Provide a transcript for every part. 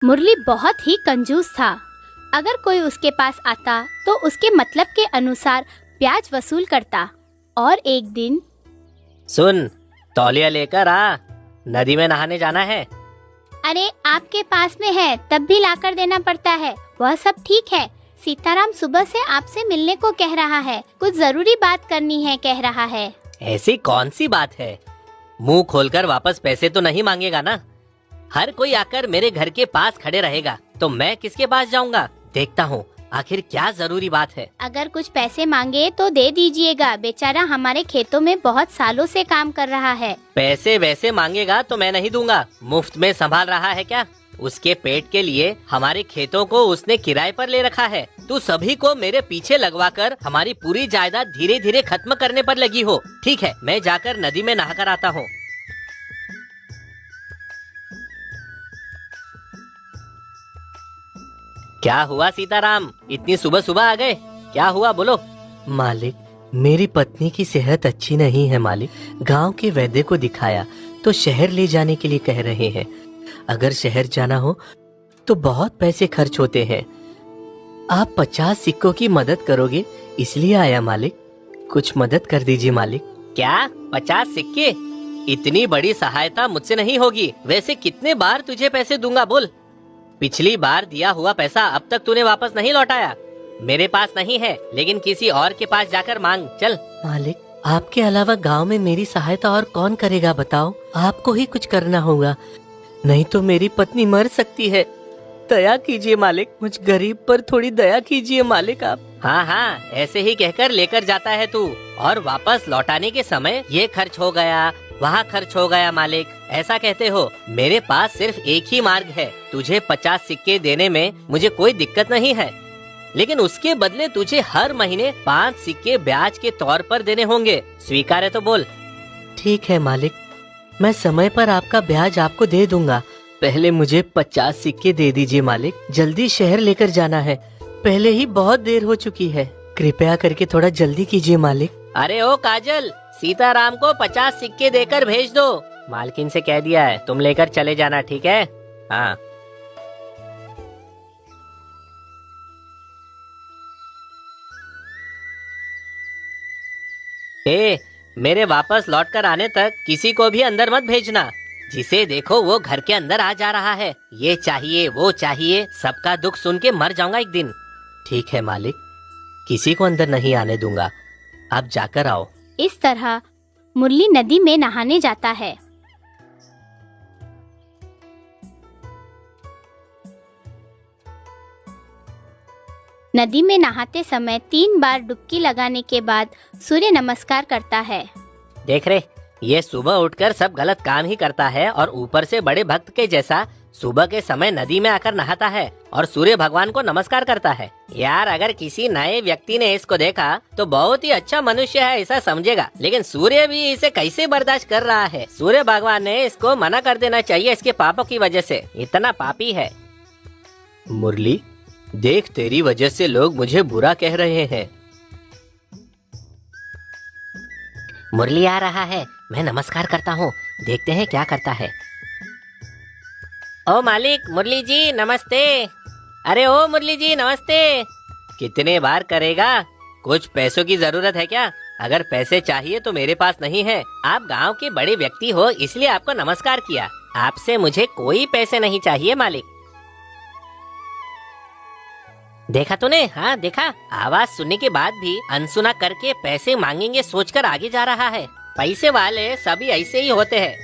मुरली बहुत ही कंजूस था। अगर कोई उसके पास आता तो उसके मतलब के अनुसार ब्याज वसूल करता। और एक दिन, सुन, तौलिया लेकर आ, नदी में नहाने जाना है। अरे आपके पास में है तब भी लाकर देना पड़ता है। वह सब ठीक है, सीताराम सुबह से आपसे मिलने को कह रहा है, कुछ जरूरी बात करनी है कह रहा है। ऐसी कौन सी बात है? मुंह खोलकर वापस पैसे तो नहीं मांगेगा ना? हर कोई आकर मेरे घर के पास खड़े रहेगा तो मैं किसके पास जाऊंगा? देखता हूँ आखिर क्या जरूरी बात है। अगर कुछ पैसे मांगे तो दे दीजिएगा, बेचारा हमारे खेतों में बहुत सालों से काम कर रहा है। पैसे वैसे मांगेगा तो मैं नहीं दूंगा। मुफ्त में संभाल रहा है क्या? उसके पेट के लिए हमारे खेतों को उसने किराए पर ले रखा है। तू सभी को मेरे पीछे लगवाकर हमारी पूरी जायदाद धीरे धीरे खत्म करने पर लगी हो। ठीक है, मैं जाकर नदी में नहाकर आता हूँ। क्या हुआ सीताराम, इतनी सुबह सुबह आ गए? क्या हुआ बोलो। मालिक, मेरी पत्नी की सेहत अच्छी नहीं है मालिक। गांव के वैद्य को दिखाया तो शहर ले जाने के लिए कह रहे हैं। अगर शहर जाना हो तो बहुत पैसे खर्च होते हैं। आप 50 सिक्कों की मदद करोगे इसलिए आया मालिक। कुछ मदद कर दीजिए मालिक। क्या 50 सिक्के? इतनी बड़ी सहायता मुझसे नहीं होगी। वैसे कितने बार तुझे पैसे दूंगा बोल? पिछली बार दिया हुआ पैसा अब तक तूने वापस नहीं लौटाया। मेरे पास नहीं है, लेकिन किसी और के पास जाकर मांग चल। मालिक, आपके अलावा गांव में मेरी सहायता और कौन करेगा बताओ? आपको ही कुछ करना होगा, नहीं तो मेरी पत्नी मर सकती है। दया कीजिए मालिक, मुझ गरीब पर थोड़ी दया कीजिए मालिक आप। हाँ हाँ, ऐसे ही कहकर लेकर जाता है तू, और वापस लौटाने के समय ये खर्च हो गया, वहाँ खर्च हो गया मालिक, ऐसा कहते हो। मेरे पास सिर्फ एक ही मार्ग है, तुझे 50 सिक्के देने में मुझे कोई दिक्कत नहीं है, लेकिन उसके बदले तुझे हर महीने 5 सिक्के ब्याज के तौर पर देने होंगे। स्वीकार है तो बोल। ठीक है मालिक, मैं समय पर आपका ब्याज आपको दे दूंगा। पहले मुझे 50 सिक्के दे दीजिए मालिक, जल्दी शहर लेकर जाना है। पहले ही बहुत देर हो चुकी है, कृपया करके थोड़ा जल्दी कीजिए मालिक। अरे ओ काजल, सीताराम को 50 सिक्के देकर भेज दो। मालकिन से कह दिया है, तुम लेकर चले जाना, ठीक है? हाँ। मेरे वापस लौटकर आने तक किसी को भी अंदर मत भेजना। जिसे देखो वो घर के अंदर आ जा रहा है, ये चाहिए वो चाहिए, सबका दुख सुन के मर जाऊंगा एक दिन। ठीक है मालिक, किसी को अंदर नहीं आने दूंगा, आप जाकर आओ। इस तरह मुरली नदी में नहाने जाता है। नदी में नहाते समय 3 बार डुबकी लगाने के बाद सूर्य नमस्कार करता है। देख रे, ये सुबह उठकर सब गलत काम ही करता है और ऊपर से बड़े भक्त के जैसा सुबह के समय नदी में आकर नहाता है और सूर्य भगवान को नमस्कार करता है। यार, अगर किसी नए व्यक्ति ने इसको देखा तो बहुत ही अच्छा मनुष्य है ऐसा समझेगा, लेकिन सूर्य भी इसे कैसे बर्दाश्त कर रहा है? सूर्य भगवान ने इसको मना कर देना चाहिए इसके पापों की वजह से, इतना पापी है। मुरली, देख तेरी वजह से लोग मुझे बुरा कह रहे हैं। मुरली आ रहा है, मैं नमस्कार करता हूँ, देखते हैं क्या करता है। ओ मालिक, मुरली जी नमस्ते। अरे ओ मुरली जी नमस्ते। कितने बार करेगा? कुछ पैसों की जरूरत है क्या? अगर पैसे चाहिए तो मेरे पास नहीं है। आप गांव के बड़े व्यक्ति हो इसलिए आपको नमस्कार किया, आपसे मुझे कोई पैसे नहीं चाहिए मालिक। देखा तूने? हाँ देखा, आवाज सुनने के बाद भी अनसुना करके पैसे मांगेंगे सोचकर आगे जा रहा है। पैसे वाले सभी ऐसे ही होते हैं,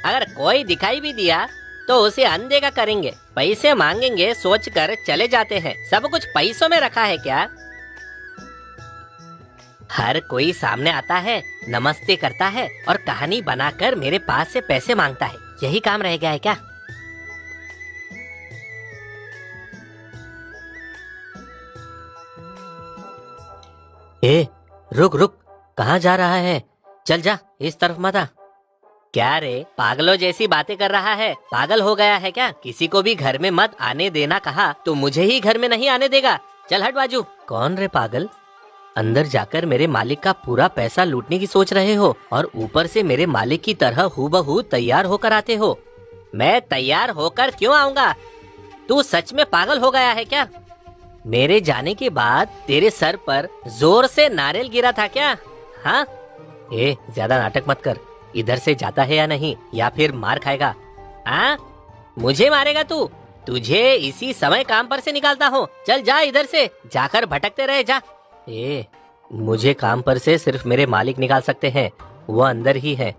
अगर कोई दिखाई भी दिया तो उसे अनदेखा करेंगे। पैसे मांगेंगे सोचकर चले जाते हैं। सब कुछ पैसों में रखा है क्या? हर कोई सामने आता है, नमस्ते करता है और कहानी बनाकर मेरे पास से पैसे मांगता है, यही काम रह गया है क्या? रुक रुक, कहाँ जा रहा है? चल जा, इस तरफ मत आ। क्या रे, पागलों जैसी बातें कर रहा है? पागल हो गया है क्या? किसी को भी घर में मत आने देना कहा तो मुझे ही घर में नहीं आने देगा। चल हट बाजू। कौन रे पागल? अंदर जाकर मेरे मालिक का पूरा पैसा लूटने की सोच रहे हो और ऊपर से मेरे मालिक की तरह हूबहू तैयार होकर आते हो। मैं तैयार होकर क्यों आऊंगा? तू सच में पागल हो गया है क्या? मेरे जाने के बाद तेरे सर पर जोर से नारियल गिरा था क्या? हाँ? ज्यादा नाटक मत कर। इधर से जाता है या नहीं, या फिर मार खाएगा? हाँ? मुझे मारेगा तू? तुझे इसी समय काम पर से निकालता हूँ। चल जा इधर से, जाकर भटकते रहे जा। मुझे काम पर से सिर्फ मेरे मालिक निकाल सकते हैं, वो अंदर ही है।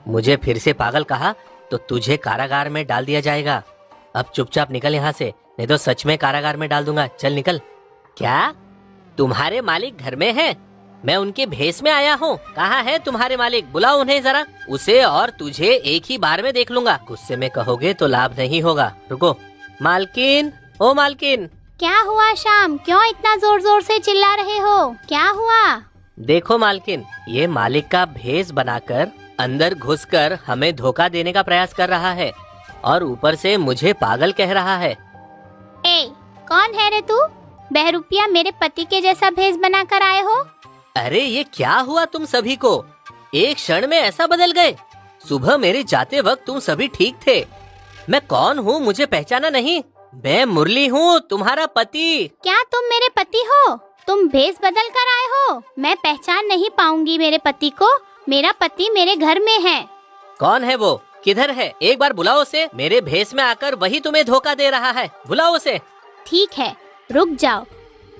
मुझे फिर से पागल कहा तो तुझे कारागार में डाल दिया जाएगा। अब चुपचाप निकल यहाँ से, नहीं तो सच में कारागार में डाल दूंगा। चल निकल। क्या तुम्हारे मालिक घर में है? मैं उनके भेष में आया हूँ। कहाँ है तुम्हारे मालिक? बुलाओ उन्हें जरा। उसे और तुझे एक ही बार में देख लूंगा। गुस्से में कहोगे तो लाभ नहीं होगा। रुको। मालकिन, ओ मालकिन। क्या हुआ श्याम? क्यों इतना जोर जोर से चिल्ला रहे हो? क्या हुआ? देखो मालकिन, ये मालिक का भेष बनाकर अंदर घुसकर हमें धोखा देने का प्रयास कर रहा है और ऊपर से मुझे पागल कह रहा है। कौन है रे तू? बहरूपिया मेरे पति के जैसा भेष बनाकर आए हो? अरे ये क्या हुआ तुम सभी को? एक क्षण में ऐसा बदल गए। सुबह मेरे जाते वक्त तुम सभी ठीक थे। मैं कौन हूँ मुझे पहचाना नहीं? मैं मुरली हूँ, तुम्हारा पति। क्या तुम मेरे पति हो? तुम भेष बदल कर आए हो? मैं पहचान नहीं पाऊंगी मेरे पति को। मेरा पति मेरे घर में है। कौन है वो? किधर है? एक बार बुलाओ उसे। मेरे भेष में आकर वही तुम्हें धोखा दे रहा है। बुलाओ उसे। ठीक है, रुक जाओ।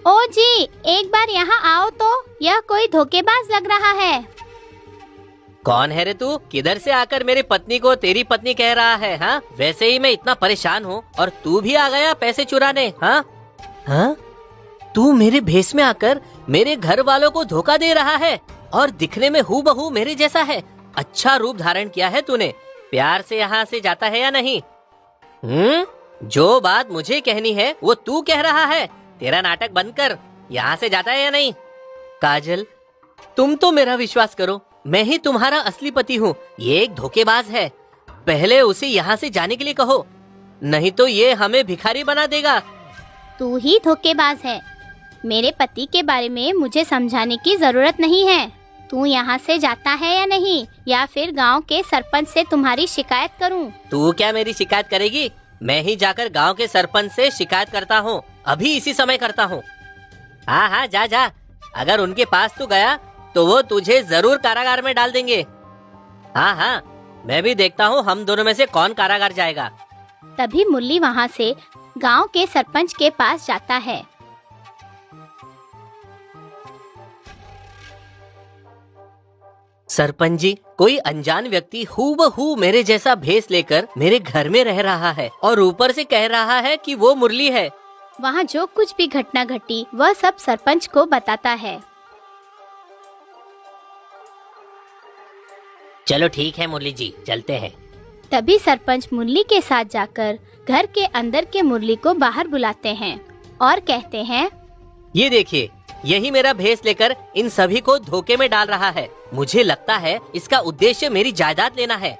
ओ जी, एक बार यहाँ आओ तो। यह कोई धोखेबाज लग रहा है। कौन है रे तू? किधर से आकर मेरी पत्नी को तेरी पत्नी कह रहा है? हाँ, वैसे ही मैं इतना परेशान हूँ और तू भी आ गया पैसे चुराने। हाँ हाँ, तू मेरे भेष में आकर मेरे घर वालों को धोखा दे रहा है और दिखने में हूबहू मेरे जैसा है। अच्छा रूप धारण किया है तूने। प्यार से यहाँ से जाता है या नहीं? जो बात मुझे कहनी है वो तू कह रहा है। तेरा नाटक बंद कर। यहाँ से जाता है या नहीं? काजल, तुम तो मेरा विश्वास करो, मैं ही तुम्हारा असली पति हूँ। ये एक धोखेबाज है। पहले उसे यहाँ से जाने के लिए कहो, नहीं तो ये हमें भिखारी बना देगा। तू ही धोखेबाज है। मेरे पति के बारे में मुझे समझाने की जरूरत नहीं है। तू यहाँ से जाता है या नहीं, या फिर गांव के सरपंच से तुम्हारी शिकायत करूँ? तू क्या मेरी शिकायत करेगी? मैं ही जाकर गांव के सरपंच से शिकायत करता हूँ। अभी इसी समय करता हूँ। हाँ हाँ, जा जा। अगर उनके पास तू गया तो वो तुझे जरूर कारागार में डाल देंगे। हाँ हाँ, मैं भी देखता हूँ हम दोनों में से कौन कारागार जाएगा। तभी मुरली वहाँ से गांव के सरपंच के पास जाता है। सरपंच जी, कोई अनजान व्यक्ति हूबहू मेरे जैसा भेष लेकर मेरे घर में रह रहा है और ऊपर से कह रहा है कि वो मुरली है। वहाँ जो कुछ भी घटना घटी वह सब सरपंच को बताता है। चलो ठीक है मुरली जी, चलते हैं। तभी सरपंच मुरली के साथ जाकर घर के अंदर के मुरली को बाहर बुलाते हैं और कहते हैं, ये देखिए, यही मेरा भेष लेकर इन सभी को धोखे में डाल रहा है। मुझे लगता है इसका उद्देश्य मेरी जायदाद लेना है।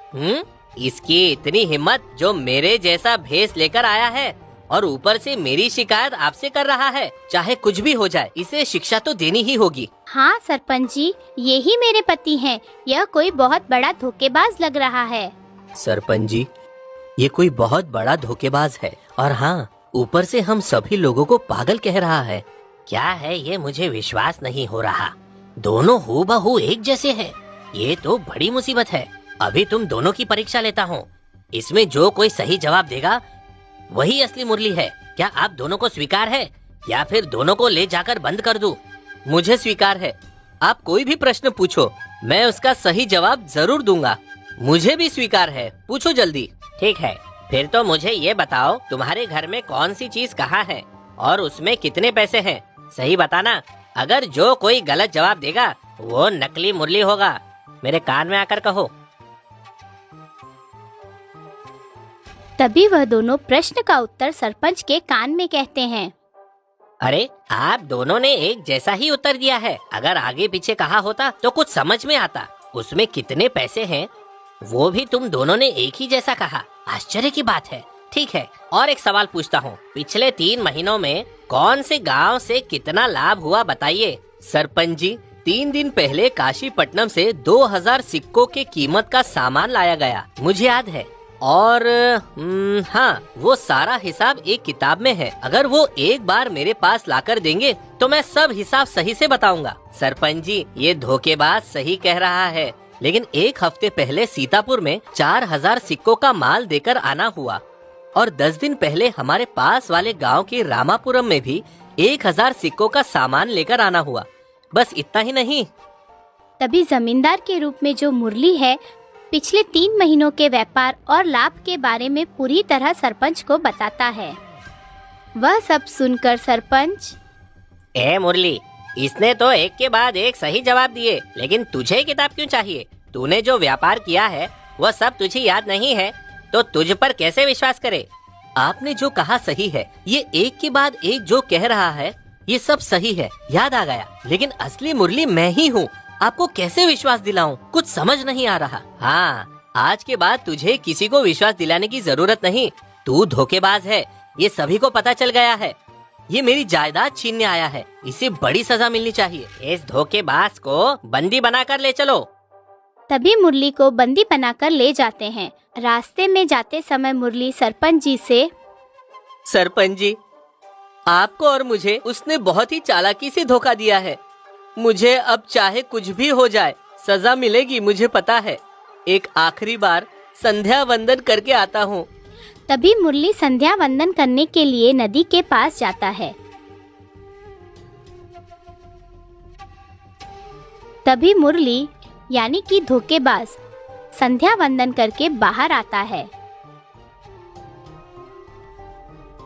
इसकी इतनी हिम्मत जो मेरे जैसा भेष लेकर आया है और ऊपर से मेरी शिकायत आपसे कर रहा है। चाहे कुछ भी हो जाए, इसे शिक्षा तो देनी ही होगी। हाँ सरपंच जी, यही मेरे पति हैं। यह कोई बहुत बड़ा धोखेबाज लग रहा है। सरपंच जी, ये कोई बहुत बड़ा धोखेबाज है और हाँ, ऊपर से हम सभी लोगों को पागल कह रहा है। क्या है ये, मुझे विश्वास नहीं हो रहा। दोनों हूबहू एक जैसे हैं। ये तो बड़ी मुसीबत है। अभी तुम दोनों की परीक्षा लेता हूँ। इसमें जो कोई सही जवाब देगा वही असली मुरली है। क्या आप दोनों को स्वीकार है या फिर दोनों को ले जाकर बंद कर दूं? मुझे स्वीकार है। आप कोई भी प्रश्न पूछो, मैं उसका सही जवाब जरूर दूंगा। मुझे भी स्वीकार है, पूछो जल्दी। ठीक है, फिर तो मुझे ये बताओ, तुम्हारे घर में कौन सी चीज कहाँ है और उसमें कितने पैसे हैं? सही बताना। अगर जो कोई गलत जवाब देगा वो नकली मुरली होगा। मेरे कान में आकर कहो। तभी वह दोनों प्रश्न का उत्तर सरपंच के कान में कहते हैं। अरे, आप दोनों ने एक जैसा ही उत्तर दिया है। अगर आगे पीछे कहा होता तो कुछ समझ में आता। उसमें कितने पैसे हैं वो भी तुम दोनों ने एक ही जैसा कहा। आश्चर्य की बात है। ठीक है, और एक सवाल पूछता हूँ। पिछले 3 महीनों में कौन से गांव से कितना लाभ हुआ बताइए। सरपंच जी, 3 दिन पहले काशीपट्टनम से 2000 सिक्कों के कीमत का सामान लाया गया। मुझे याद है। और हाँ, वो सारा हिसाब एक किताब में है। अगर वो एक बार मेरे पास लाकर देंगे तो मैं सब हिसाब सही से बताऊंगा। सरपंच जी, ये धोखेबाज सही कह रहा है, लेकिन एक हफ्ते पहले सीतापुर में 4000 सिक्कों का माल देकर आना हुआ और 10 दिन पहले हमारे पास वाले गांव के रामापुरम में भी 1000 सिक्कों का सामान लेकर आना हुआ। बस इतना ही नहीं। तभी जमींदार के रूप में जो मुरली है पिछले 3 महीनों के व्यापार और लाभ के बारे में पूरी तरह सरपंच को बताता है। वह सब सुनकर सरपंच, ए मुरली, इसने तो एक के बाद एक सही जवाब दिए, लेकिन तुझे किताब क्यों चाहिए? तूने जो व्यापार किया है वह सब तुझे याद नहीं है, तो तुझ पर कैसे विश्वास करे? आपने जो कहा सही है, ये एक के बाद एक जो कह रहा है ये सब सही है, याद आ गया, लेकिन असली मुरली मैं ही हूँ। आपको कैसे विश्वास दिलाऊं? कुछ समझ नहीं आ रहा। हाँ, आज के बाद तुझे किसी को विश्वास दिलाने की जरूरत नहीं। तू धोखेबाज है, ये सभी को पता चल गया है। ये मेरी जायदाद छीनने आया है, इसे बड़ी सजा मिलनी चाहिए। इस धोखेबाज को बंदी बनाकर ले चलो। तभी मुरली को बंदी बनाकर ले जाते हैं। रास्ते में जाते समय मुरली सरपंच जी से, सरपंच जी, आपको और मुझे उसने बहुत ही चालाकी से धोखा दिया है। मुझे अब चाहे कुछ भी हो जाए सजा मिलेगी, मुझे पता है। एक आखिरी बार संध्या वंदन करके आता हूँ। तभी मुरली संध्या वंदन करने के लिए नदी के पास जाता है। तभी मुरली यानी कि धोखेबाज संध्या वंदन करके बाहर आता है।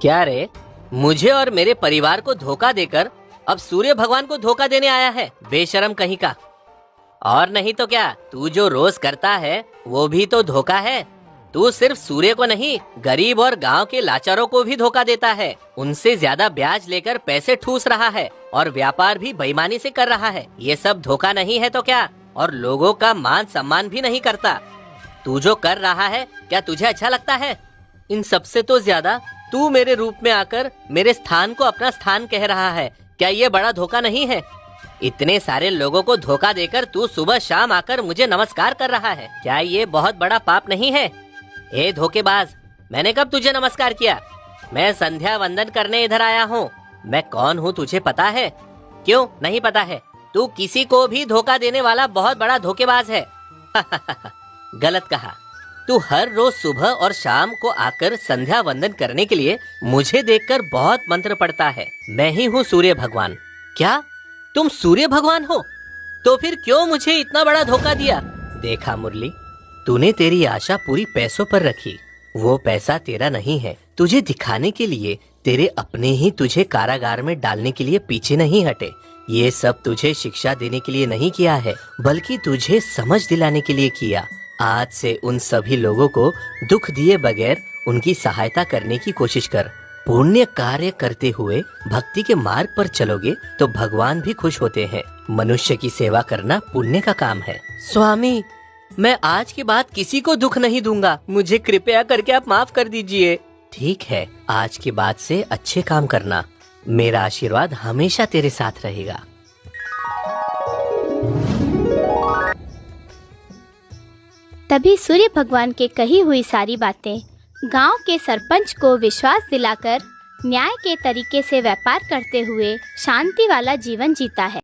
क्या रे, मुझे और मेरे परिवार को धोखा देकर अब सूर्य भगवान को धोखा देने आया है? बेशरम कहीं का। और नहीं तो क्या, तू जो रोज करता है वो भी तो धोखा है। तू सिर्फ सूर्य को नहीं, गरीब और गांव के लाचारों को भी धोखा देता है। उनसे ज्यादा ब्याज लेकर पैसे ठूस रहा है और व्यापार भी बेईमानी से कर रहा है। ये सब धोखा नहीं है तो क्या? और लोगों का मान सम्मान भी नहीं करता। तू जो कर रहा है क्या तुझे अच्छा लगता है? इन सबसे तो ज्यादा तू मेरे रूप में आकर मेरे स्थान को अपना स्थान कह रहा है। क्या ये बड़ा धोखा नहीं है? इतने सारे लोगों को धोखा देकर तू सुबह शाम आकर मुझे नमस्कार कर रहा है। क्या ये बहुत बड़ा पाप नहीं है? ए धोखेबाज, मैंने कब तुझे नमस्कार किया? मैं संध्या वंदन करने इधर आया हूँ। मैं कौन हूँ तुझे पता है? क्यों नहीं पता है? तू किसी को भी धोखा देने वाला बहुत बड़ा धोखेबाज है। गलत कहा। तू हर रोज सुबह और शाम को आकर संध्या वंदन करने के लिए मुझे देखकर बहुत मंत्र पढ़ता है। मैं ही हूँ सूर्य भगवान। क्या तुम सूर्य भगवान हो? तो फिर क्यों मुझे इतना बड़ा धोखा दिया? देखा मुरली, तूने तेरी आशा पूरी पैसों पर रखी। वो पैसा तेरा नहीं है। तुझे दिखाने के लिए तेरे अपने ही तुझे कारागार में डालने के लिए पीछे नहीं हटे। ये सब तुझे शिक्षा देने के लिए नहीं किया है, बल्कि तुझे समझ दिलाने के लिए किया। आज से उन सभी लोगों को दुख दिए बगैर उनकी सहायता करने की कोशिश कर। पुण्य कार्य करते हुए भक्ति के मार्ग पर चलोगे तो भगवान भी खुश होते हैं। मनुष्य की सेवा करना पुण्य का काम है। स्वामी, मैं आज के बाद किसी को दुख नहीं दूंगा। मुझे कृपया करके आप माफ कर दीजिए। ठीक है, आज के बाद से अच्छे काम करना। मेरा आशीर्वाद हमेशा तेरे साथ रहेगा। तभी सूर्य भगवान के कही हुई सारी बातें गांव के सरपंच को विश्वास दिलाकर न्याय के तरीके से व्यापार करते हुए शांति वाला जीवन जीता है।